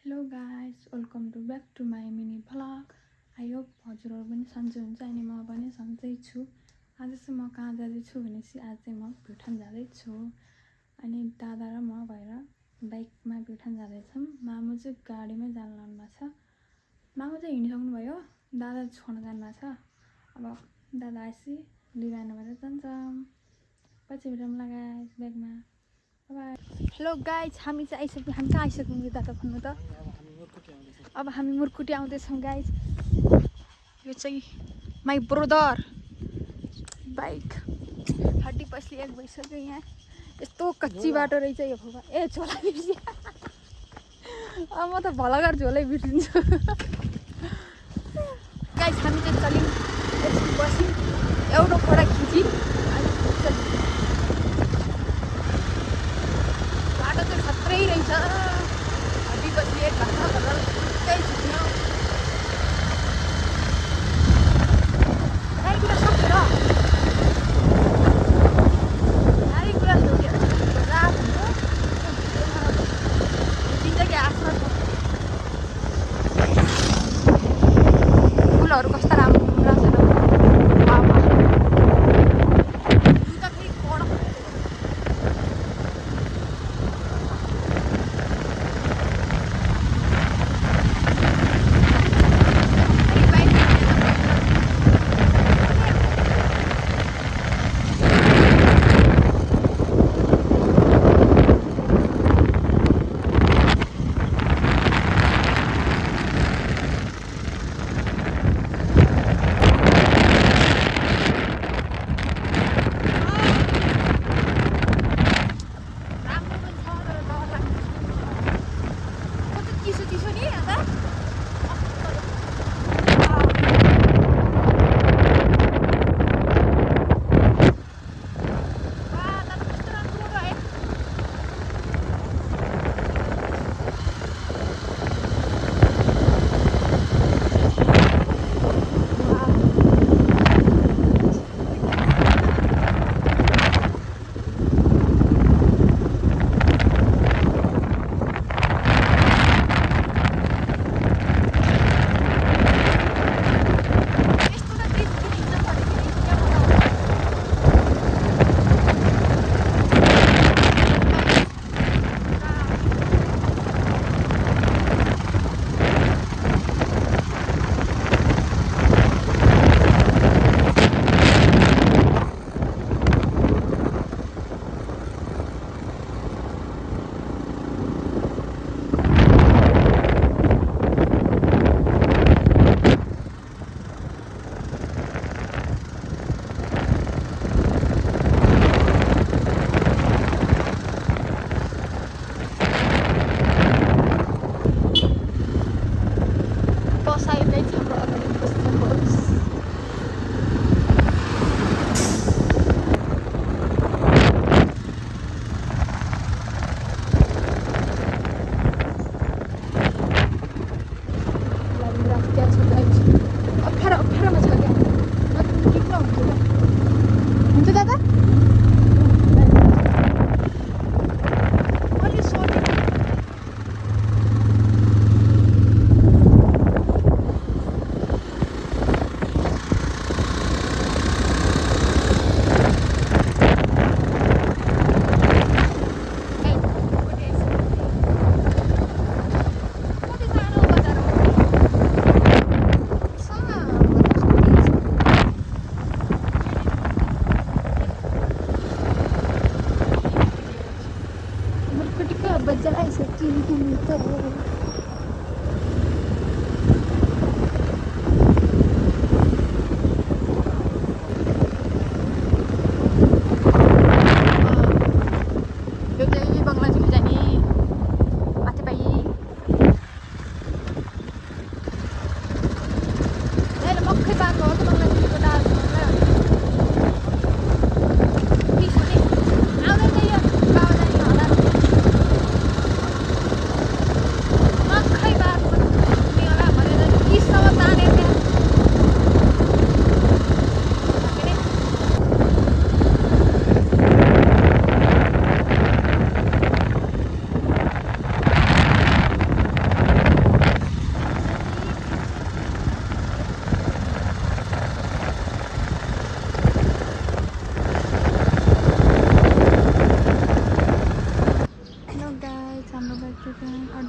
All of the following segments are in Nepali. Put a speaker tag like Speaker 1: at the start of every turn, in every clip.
Speaker 1: Hello guys, welcome to back to my mini vlog. I hope हजुरहरू पनि सन्चै हुन्छ अनि म पनि सन्चै छु। आज चाहिँ म कहाँ जाँदैछु भनेपछि आज चाहिँ म प्युठान जाँदैछु अनि दादा र म भएर बाइकमा प्युठान जाँदैछौँ। मामु चाहिँ गाडीमै जानु लाग्नु भएको छ। मामु चाहिँ हिँडिसक्नु भयो, दादा छोड्न जानुभएको छ। अब दादा आएपछि लिएर भएर जान्छौँ। पछि भेटौँला गाइस ब्यागमा। हेलो गाइस, हामी चाहिँ आइसक्यौँ। हामी कहाँ आइसक्यौँ दादा भन्नु त? अब हामी मुर्कुटी आउँदैछौँ गाइस। यो चाहिँ माई ब्रदर बाइक हड्डी पसली एक भइसक्यो। यहाँ यस्तो कच्ची बाटो रहेछ यो भोगा। ए झोला बिर्सियो। अब म त भलगर झोलै बिर्सिन्छु। गाइस हामी चाहिँ चल्यौँ, एकछिन बस्यौँ, एउटा फोडा खिच्यौँ अनि चल्यौँ। बाटो चाहिँ खत्रै रहेछ। हड्डी पसली एक घन्टा भएर छुट्टै छुट्यो। कुरा सक्छ र नारी कुरा सोध्यो रात हुन्छ जिन्दगी आफ्नो छ। फुलहरू कस्ता राम्रो छ र जुत्ता फेरि कडक बजाए सकी तो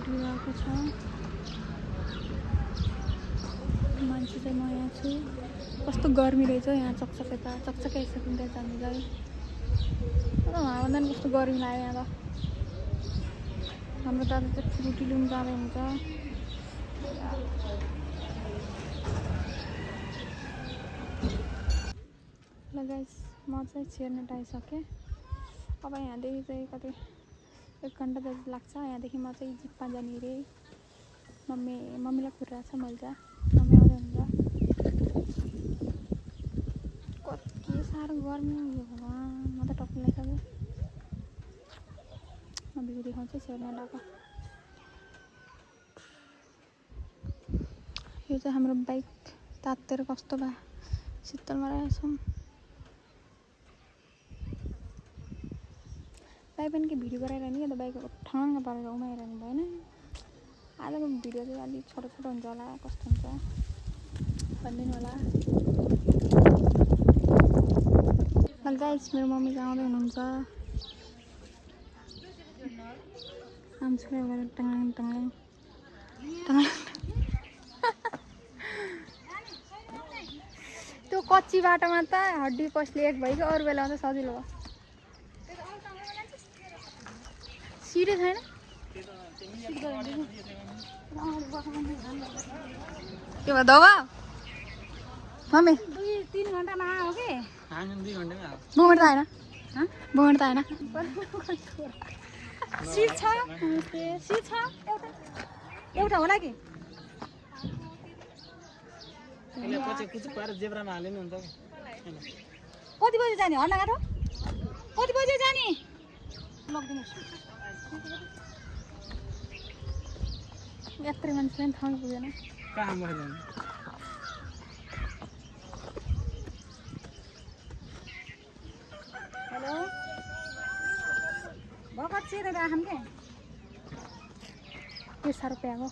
Speaker 1: उठिरहेको छ। मान्छे चाहिँ म यहाँ छु। कस्तो गर्मी रहेछ यहाँ, चकचकै सकिन्छ जानु जाइ। हावादान कस्तो गर्मी लाग्यो यहाँ त। हाम्रो दादा चाहिँ फ्रुटी लिनु जाँदै हुन्छ। ल गाइस, म चाहिँ चेयरनेट आइसकेँ। अब यहाँदेखि चाहिँ कति 1 घन्टा जति लाग्छ। यहाँदेखि म चाहिँ जिपमा जाने अरे। मम्मीलाई कुरिरहेको छ मैले जा, मम्मी आउँदै हुन्छ। कति साह्रो गर्मी हो भगवान्, म त टक्कै लागिसक्यो। म भ्यू देखाउँछु चेयरनेट आएको। यो चाहिँ हाम्रो बाइक तातेर कस्तो भए शीतलमा रहेछौँ। बाइक पनि के भिडियो गराइरहने क्या त, बाइक ठङ्ग परेर उमाइरहनु भएन। आजको भिडियो चाहिँ अलिक छोटो हुन्छ होला, कस्तो हुन्छ भनिदिनु होला। गाइस, मेरो मम्मी चाहिँ आउँदै हुनुहुन्छ। आमसुले गरेर टङ्गाङ त्यो कच्ची बाटोमा त हड्डी पस्ले एक भयो कि, अरू बेलामा त सजिलो भयो। सिधै छैन के भयो दबा मम्मी
Speaker 2: 2-3 घन्टामा आयो कि
Speaker 3: 2 घन्टामै आयो।
Speaker 1: बोगट त आएन बोगट त आएन।
Speaker 2: सिट छ एउटा होला कि
Speaker 3: यसले पछि कुछ पाएर जेब्रामा हालिनु हुन्छ कि।
Speaker 2: कति बजे जाने हर्न गाह्रो? कति बजे जाने? लगिदिनुहोस्।
Speaker 1: यत्रो मान्छे पनि ठाउँ पुगेन।
Speaker 3: कहाँ मर्दैन?
Speaker 2: हेलो भर्खर चिरेर राखौँ के
Speaker 1: के साह्रो प्याएको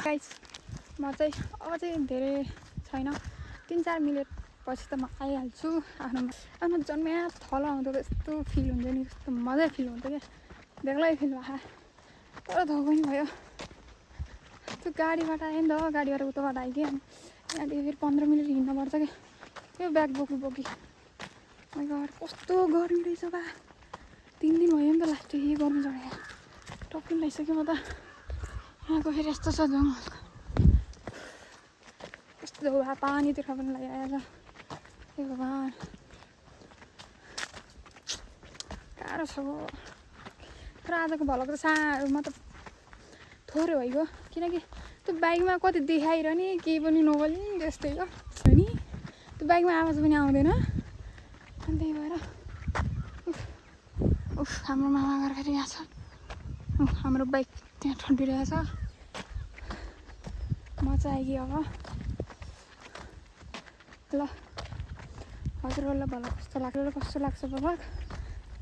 Speaker 1: गाइस। म चाहिँ अब चाहिँ धेरै छैन, 3-4 मिनट पछि त म आइहाल्छु। आफ्नो जन्मिया थलो आउँदा यस्तो फिल हुन्छ नि, यस्तो मजा फिल हुन्छ क्या, बेग्लै फिल भयो। तर धो पनि भयो। त्यो गाडीबाट आयो नि त, गाडीबाट उताबाट आयो कि यहाँदेखि फेरि 15 मिनट हिँड्नुपर्छ कि यो ब्याग बोकी। मैले घर कस्तो गर्मी रहेछ बा। 3 दिन भयो नि त लास्ट यही गर्मी चढेर टक्कै लगाइसक्यो म त। यहाँको फेरि यस्तो छ जङ्गल, कस्तो भए पानीतिर पनि लगाएर ए भगवान् गाह्रो छ। तर आजको भ्लग त साह्रो मतलब थोरै भइगयो, किनकि त्यो बाइकमा कति देखाइरहने केही पनि नबोल्ने जस्तै हो नि। त्यो बाइकमा आवाज पनि आउँदैन, अनि त्यही भएर हाम्रो मामा घर फेरि यहाँ छ। हाम्रो बाइक त्यहाँ ठन्डिरहेछ। म चाहिँ आएँ अब। ल हजुरहरूलाई भ्लग कस्तो लाग्छ भ्लग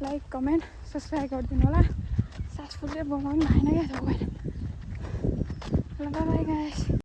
Speaker 1: लाइक कमेन्ट सब्सक्राइब गरिदिनु होला। सास फुलेर बनाउनु भएन क्या त। ल बाई गाइस।